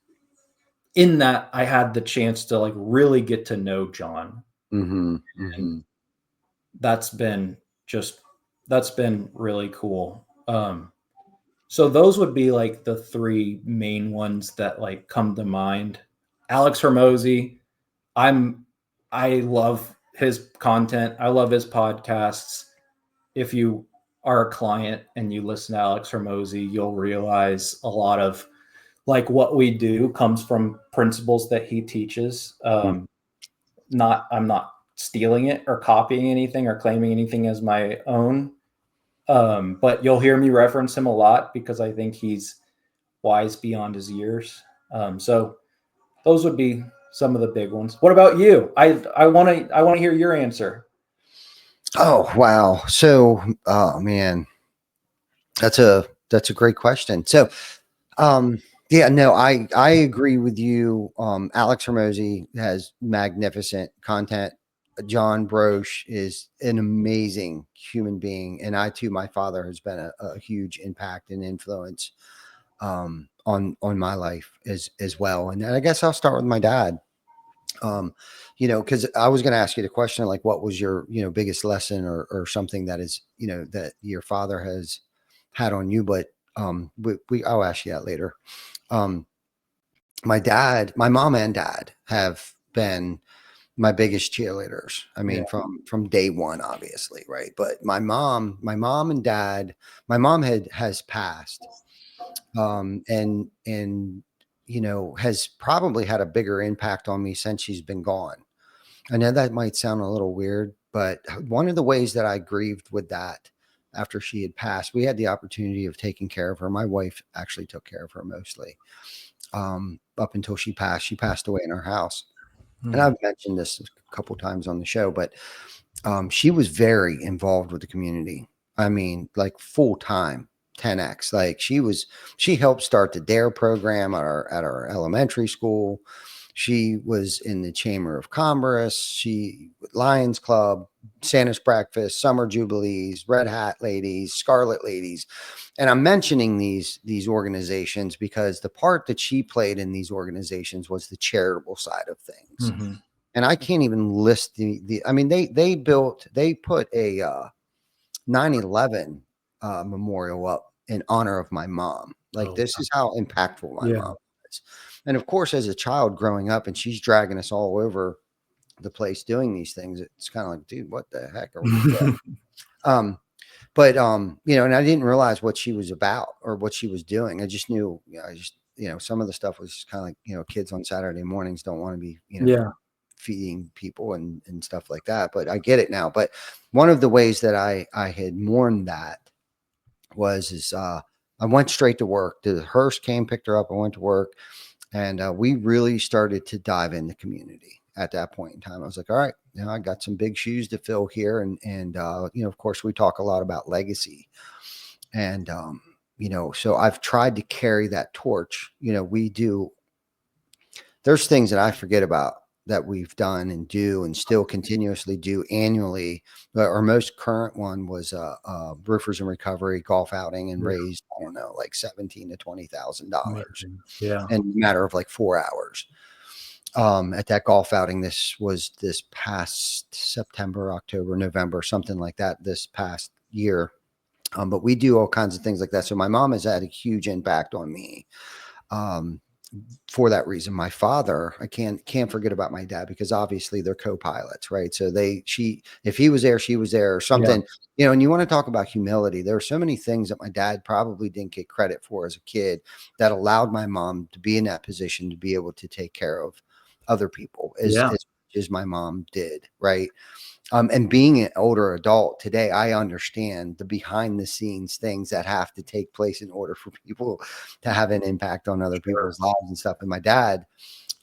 in that I had the chance to like really get to know John. Mm-hmm. And Mm-hmm. that's been really cool. So those would be like the three main ones that like come to mind. Alex Hermosi, I love his content. I love his podcasts. If you are a client and you listen to Alex Hermosi, you'll realize a lot of like what we do comes from principles that he teaches. I'm not stealing it or copying anything or claiming anything as my own. But you'll hear me reference him a lot because I think he's wise beyond his years. So those would be some of the big ones. What about you? I want to hear your answer. Oh, wow. So, oh man, that's a great question. So, yeah, no, I agree with you. Alex Hermosi has magnificent content. John Broche is an amazing human being, and I too, my father has been a huge impact and influence on my life as well. And I guess I'll start with my dad. Because I was going to ask you the question, like, what was your, biggest lesson or something that is, that your father has had on you, but I'll ask you that later. Um, my mom and dad have been my biggest cheerleaders. I mean, Yeah. from day one, obviously. Right. But my mom and dad, my mom has passed, and has probably had a bigger impact on me since she's been gone. I know that might sound a little weird, but one of the ways that I grieved with that after she had passed, we had the opportunity of taking care of her. My wife actually took care of her mostly, up until she passed. She passed away in our house. And I've mentioned this a couple times on the show, but she was very involved with the community. I mean, like full time, 10x. Like she helped start the DARE program at our elementary school. She was in the Chamber of Commerce. She Lions Club, Santa's Breakfast, Summer Jubilees, Red Hat Ladies, Scarlet Ladies. And I'm mentioning these organizations because the part that she played in these organizations was the charitable side of things. Mm-hmm. And I can't even list I mean, they put a 9/11 memorial up in honor of my mom. Like, Oh, this is how impactful my yeah. mom is. And of course, as a child growing up, and she's dragging us all over the place doing these things, it's kind of like, dude, what the heck are we doing? But and I didn't realize what she was about or what she was doing. I just knew, some of the stuff was kind of like, kids on Saturday mornings don't want to be, Yeah. feeding people and stuff like that. But I get it now. But one of the ways that I had mourned that is I went straight to work. The hearse came, picked her up. I went to work, and we really started to dive in the community at that point in time. I was like, all right, I got some big shoes to fill here. And of course, we talk a lot about legacy. And, so I've tried to carry that torch. There's things that I forget about that we've done and do and still continuously do annually. Our most current one was Roofers in Recovery golf outing, and raised, I don't know, like $17,000 to $20,000 Yeah. in a matter of like 4 hours. At that golf outing, this was this past September, October, November, something like that, this past year. But we do all kinds of things like that. So my mom has had a huge impact on me. For that reason, my father, I can't forget about my dad, because obviously they're co-pilots, right? So if he was there, she was there, or something, and you want to talk about humility. There are so many things that my dad probably didn't get credit for as a kid that allowed my mom to be in that position to be able to take care of other people as much as my mom did, right? And being an older adult today, I understand the behind the scenes things that have to take place in order for people to have an impact on other people's lives and stuff. And my dad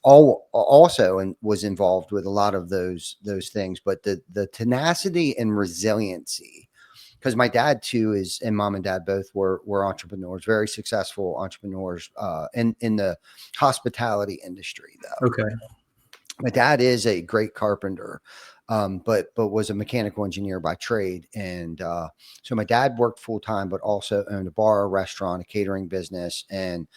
also was involved with a lot of those things, but the tenacity and resiliency, because my dad too and mom and dad both were entrepreneurs, very successful entrepreneurs, in the hospitality industry though. Okay. My dad is a great carpenter. but was a mechanical engineer by trade. And so my dad worked full time, but also owned a bar, a restaurant, a catering business, and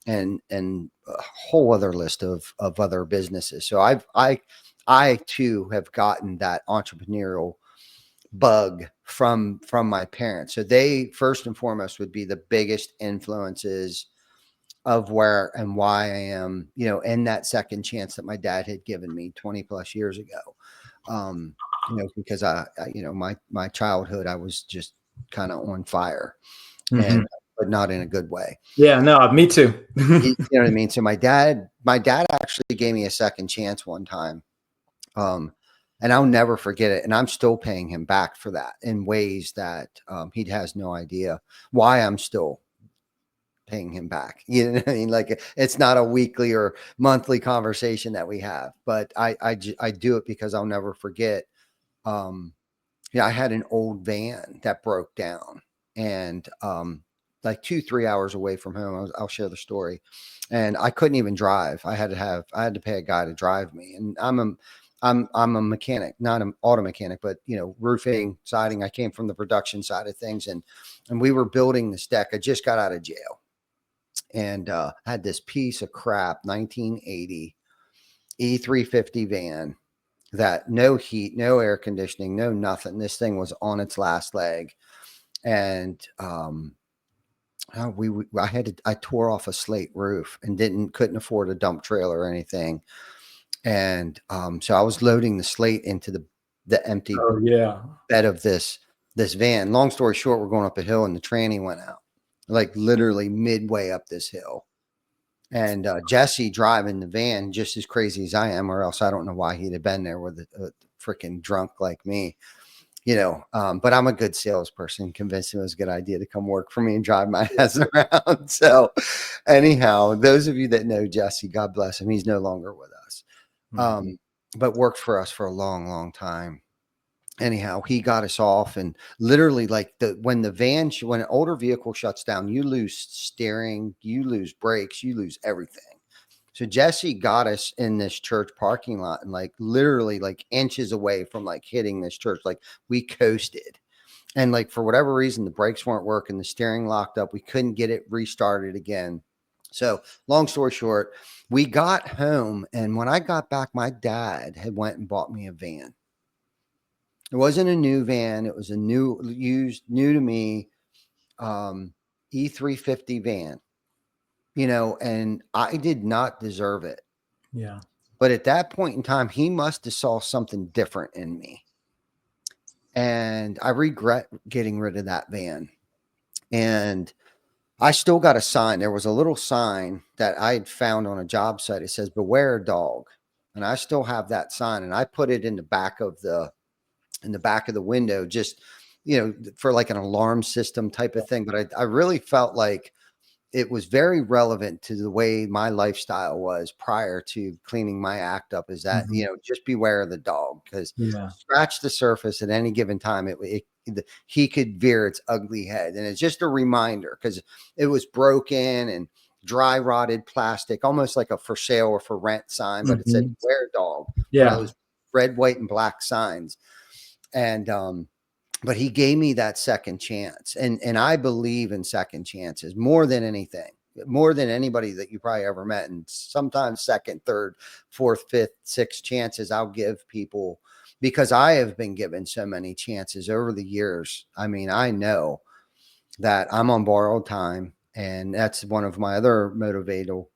a whole other list of other businesses. So I too have gotten that entrepreneurial bug from my parents. So they first and foremost would be the biggest influences of where and why I am, in that second chance that my dad had given me 20 plus years ago. Because my childhood, I was just kind of on fire, Mhm. but not in a good way. Yeah, no, me too. You know what I mean? So my dad actually gave me a second chance one time. And I'll never forget it. And I'm still paying him back for that in ways that he has no idea why I'm still paying him back. You know what I mean? Like, it's not a weekly or monthly conversation that we have, but I do it because I'll never forget. I had an old van that broke down, and like 2-3 hours away from home. I'll share the story. And I couldn't even drive. I had to pay a guy to drive me. And I'm a mechanic, not an auto mechanic, but roofing, siding. I came from the production side of things, and we were building this deck. I just got out of jail, and had this piece of crap 1980 E350 van that no heat, no air conditioning, no nothing. This thing was on its last leg. And I tore off a slate roof and couldn't afford a dump trailer or anything. And so I was loading the slate into the empty Oh yeah. bed of this van. Long story short, we're going up a hill and the tranny went out, like literally midway up this hill. And Jesse driving the van just as crazy as I am, or else I don't know why he'd have been there with a freaking drunk like me. But I'm a good salesperson, convinced it was a good idea to come work for me and drive my ass around. So anyhow, those of you that know Jesse, God bless him. He's no longer with us. But worked for us for a long, long time. Anyhow, he got us off, and literally, like, when an older vehicle shuts down, you lose steering, you lose brakes, you lose everything. So Jesse got us in this church parking lot, and like literally like inches away from like hitting this church. Like, we coasted, and like for whatever reason the brakes weren't working, the steering locked up, we couldn't get it restarted again. So long story short, we got home, and when I got back, my dad had went and bought me a van. It wasn't a new van, it was a new to me E350 van. And I did not deserve it. Yeah. But at that point in time, he must have saw something different in me. And I regret getting rid of that van. And I still got a sign. There was a little sign that I had found on a job site. It says, "Beware a dog." And I still have that sign. And I put it in the back of the window, just, for like an alarm system type of thing. But I really felt like it was very relevant to the way my lifestyle was prior to cleaning my act up, is that, just beware of the dog, because scratch the surface at any given time, he could veer its ugly head. And it's just a reminder, because it was broken and dry rotted plastic, almost like a for sale or for rent sign, but it said beware dog. Yeah. One of those red, white, and black signs. And but he gave me that second chance. And I believe in second chances more than anything, more than anybody that you probably ever met. And sometimes second, third, fourth, fifth, sixth chances I'll give people, because I have been given so many chances over the years. I mean, I know that I'm on borrowed time, and that's one of my other motivational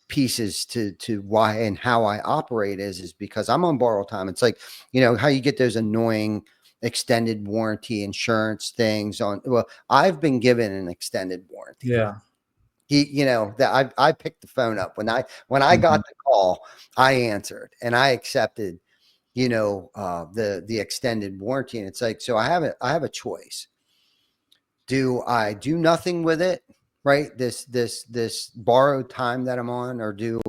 pieces to why and how I operate is because I'm on borrowed time. It's like, how you get those annoying extended warranty insurance things on. Well, I've been given an extended warranty. Yeah. That I picked the phone up when I got the call, I answered and I accepted, the extended warranty. And it's like, so I have a choice. Do I do nothing with it? Right. This borrowed time that I'm on, or do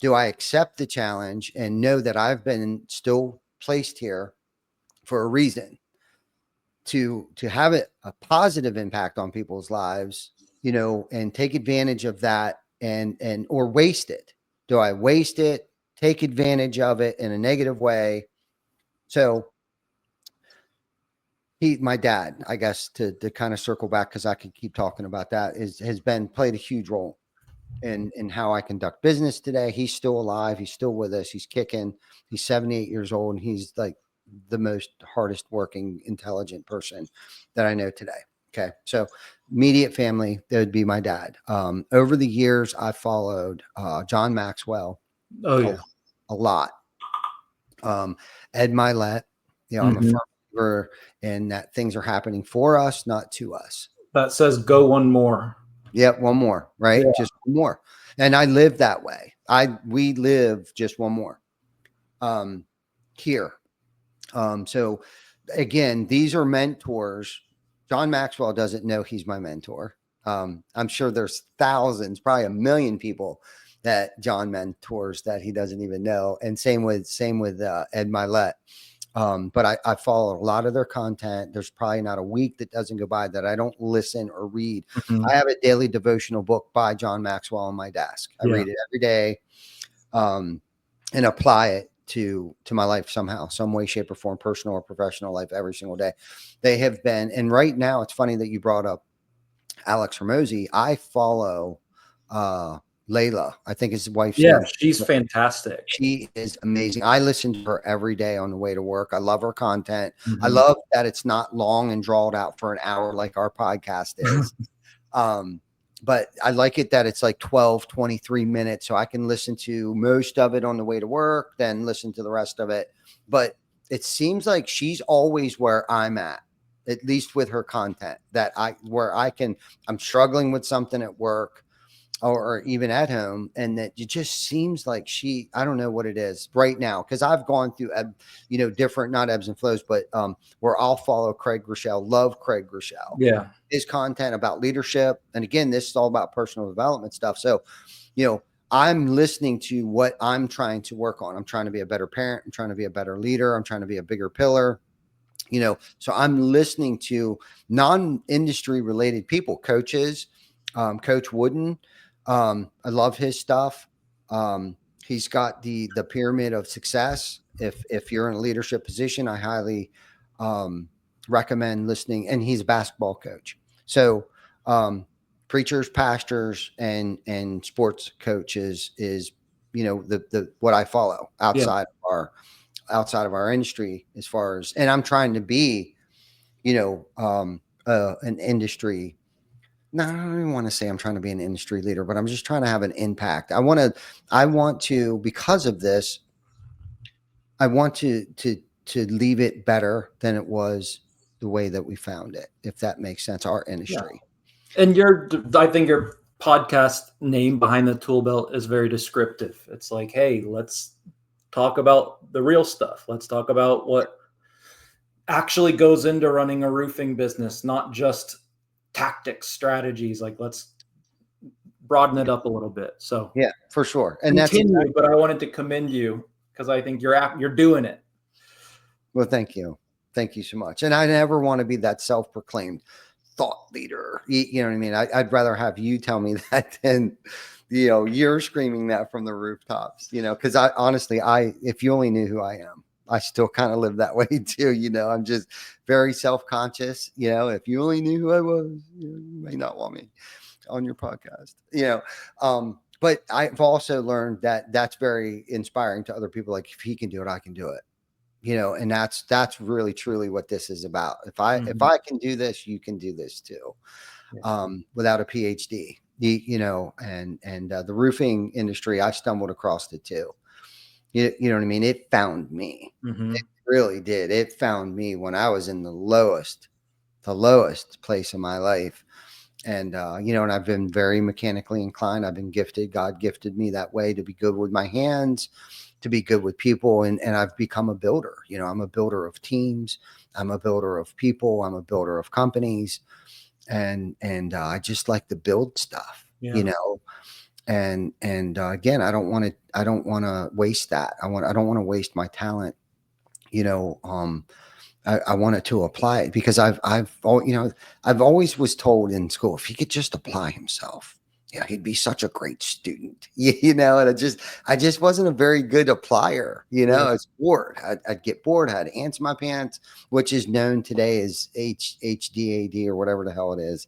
I accept the challenge and know that I've been still placed here for a reason, to have a positive impact on people's lives, and take advantage of that, or waste it? Do I waste it, take advantage of it in a negative way. So my dad, I guess, to kind of circle back, because I could keep talking about that, has played a huge role in how I conduct business today. He's still alive. He's still with us. He's kicking. He's 78 years old, and he's like the most hardest working, intelligent person that I know today. Okay. So immediate family, that would be my dad. Over the years, I followed John Maxwell Oh yeah. a lot. Ed Milet, I'm a Mhm. firm believer in that things are happening for us, not to us. That says go one more. Yep, one more, right? Yeah. Just one more. And I live that way. We live just one more here. So again, these are mentors. John Maxwell doesn't know he's my mentor. I'm sure there's thousands, probably 1 million people that John mentors that he doesn't even know. And same with Ed Milet. But I follow a lot of their content. There's probably not a week that doesn't go by that I don't listen or read. Mhm. I have a daily devotional book by John Maxwell on my desk. I read it every day, and apply it to my life somehow, some way, shape, or form, personal or professional life, every single day. They have been, and right now it's funny that you brought up Alex Hormozy. I follow Layla, I think his wife's Yeah, name. she's fantastic. She is amazing. I listen to her every day on the way to work. I love her content. I Mhm. love that it's not long and drawn out for an hour like our podcast is. But I like it that it's like 12, 23 minutes. So I can listen to most of it on the way to work, then listen to the rest of it. But it seems like she's always where I'm at least with her content, I'm struggling with something at work or even at home, and that it just seems like I don't know what it is right now, because I've gone through different, not ebbs and flows, but where I'll follow Craig Groeschel. Love Craig Groeschel, Yeah. his content about leadership, and again, this is all about personal development stuff. So I'm listening to what I'm trying to work on. I'm trying to be a better parent. I'm trying to be a better leader. I'm trying to be a bigger pillar. So I'm listening to non-industry related people, coaches, Coach Wooden. I love his stuff. He's got the pyramid of success. If you're in a leadership position, I highly recommend listening. And he's a basketball coach. So preachers, pastors, and sports coaches is the what I follow outside of our industry, as far as, and I'm trying to be an industry. No, I don't even want to say I'm trying to be an industry leader, but I'm just trying to have an impact. I want to, because of this, I want to leave it better than it was the way that we found it, if that makes sense, our industry. And I think your podcast name, Behind the Tool Belt, is very descriptive. It's like, hey, let's talk about the real stuff. Let's talk about what actually goes into running a roofing business, not just tactics, strategies. Like, let's broaden it up a little bit. So Yeah, for sure. And continue, but I wanted to commend you because I think you're doing it. Well, thank you. Thank you so much. And I never want to be that self-proclaimed thought leader. You know what I mean? I'd rather have you tell me that than, you're screaming that from the rooftops, because if you only knew who I am, I still kind of live that way too. I'm just very self-conscious. If you only knew who I was, you may not want me on your podcast, but I've also learned that that's very inspiring to other people. Like, if he can do it, I can do it. And that's really truly what this is about. If I can do this, you can do this too, without a PhD. And the roofing industry, I stumbled across it too. You know what I mean? It found me. Mm-hmm. It really did. It found me when I was in the lowest place in my life. And, and I've been very mechanically inclined. I've been gifted. God gifted me that way, to be good with my hands, to be good with people. And I've become a builder. I'm a builder of teams. I'm a builder of people. I'm a builder of companies. And I just like to build stuff, and again, I don't want to waste that. I don't want to waste my talent. I wanted to apply it, because I've always was told in school, if he could just apply himself, yeah, he'd be such a great student, and I just wasn't a very good applier, Yeah. I was bored. I'd get bored. I had ants in my pants, which is known today as HDAD or whatever the hell it is.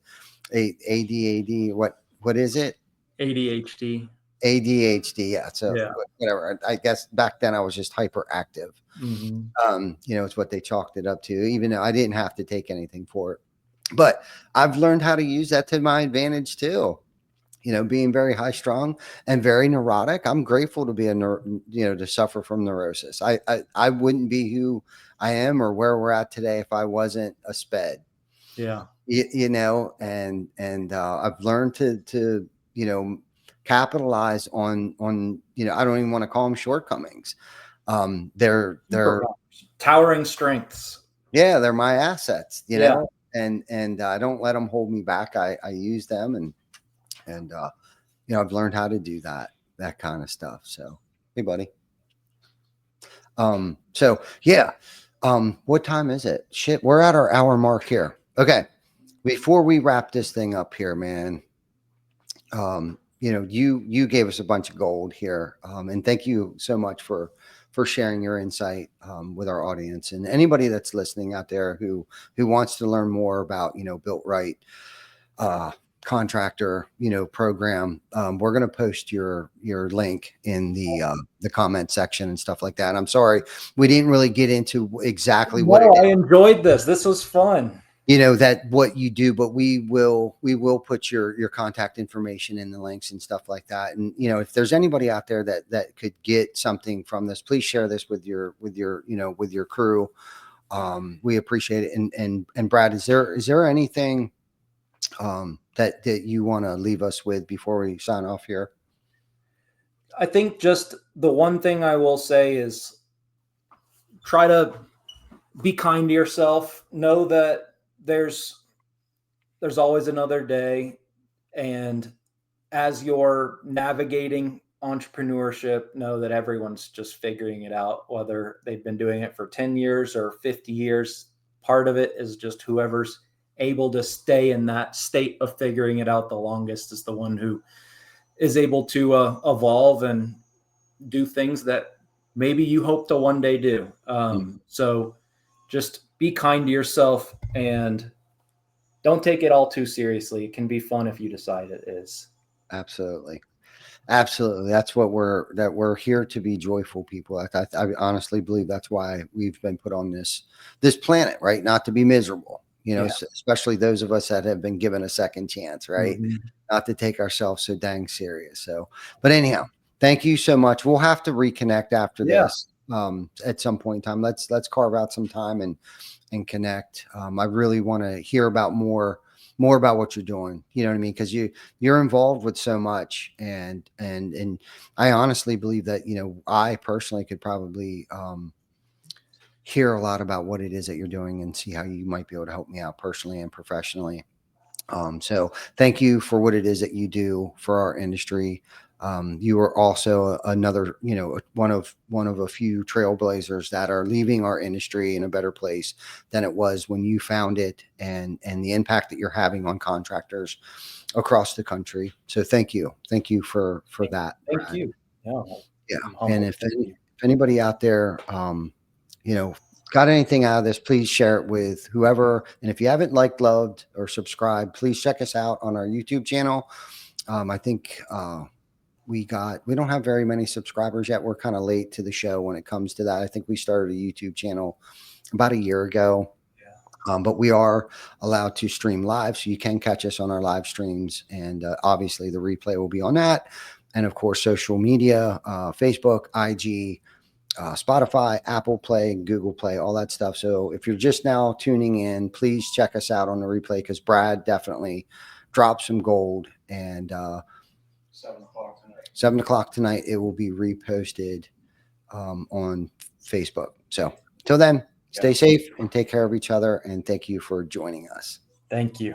ADAD. What is it? ADHD. ADHD. Yeah. So Yeah. whatever. I guess back then I was just hyperactive. Mm-hmm. It's what they chalked it up to, even though I didn't have to take anything for it. But I've learned how to use that to my advantage too. Being very high strung and very neurotic. I'm grateful to be to suffer from neurosis. I wouldn't be who I am or where we're at today if I wasn't a sped. Yeah. And I've learned to capitalize on I don't even want to call them shortcomings. They're towering strengths. Yeah, they're my assets, Yeah. and I don't let them hold me back. I use them and I've learned how to do that kind of stuff. So, hey buddy. So yeah. What time is it? Shit, we're at our hour mark here. Okay. Before we wrap this thing up here, man, you gave us a bunch of gold here. And thank you so much for sharing your insight with our audience and anybody that's listening out there who wants to learn more about, Built Right contractor, program. We're going to post your link in the comment section and stuff like that. I'm sorry, we didn't really get into exactly what I enjoyed this. This was fun. That what you do, but we will put your contact information in the links and stuff like that. And, if there's anybody out there that could get something from this, please share this with your crew. We appreciate it. And Brad, is there anything, that you want to leave us with before we sign off here? I think just the one thing I will say is try to be kind to yourself. Know that there's always another day. And as you're navigating entrepreneurship, know that everyone's just figuring it out, whether they've been doing it for 10 years or 50 years. Part of it is just whoever's able to stay in that state of figuring it out the longest is the one who is able to evolve and do things that maybe you hope to one day do. So just be kind to yourself and don't take it all too seriously. It can be fun if you decide it is. Absolutely. That's what we're here to be joyful people. I honestly believe that's why we've been put on this planet, right? Not to be miserable. Especially those of us that have been given a second chance, right? Mm-hmm. Not to take ourselves so dang serious. So, but anyhow, thank you so much. We'll have to reconnect after this, at some point in time. Let's carve out some time and connect. I really want to hear about more about what you're doing. You know what I mean? Because you're involved with so much, and I honestly believe that I personally could probably hear a lot about what it is that you're doing and see how you might be able to help me out personally and professionally. So thank you for what it is that you do for our industry. You are also another, one of a few trailblazers that are leaving our industry in a better place than it was when you found it, and the impact that you're having on contractors across the country. So thank you for that. Thank Brad. you. Yeah. And if anybody out there, got anything out of this, please share it with whoever. And if you haven't liked, loved, or subscribed, please check us out on our YouTube channel. I think we don't have very many subscribers yet. We're kind of late to the show when it comes to that. I think we started a YouTube channel about a year ago. But we are allowed to stream live, so you can catch us on our live streams. And obviously the replay will be on that. And of course, social media, Facebook, IG, Spotify, Apple Play, Google Play, all that stuff. So if you're just now tuning in, please check us out on the replay, because Brad definitely dropped some gold. And 7 o'clock tonight, it will be reposted on Facebook. So till then, stay safe and take care of each other. And thank you for joining us. Thank you.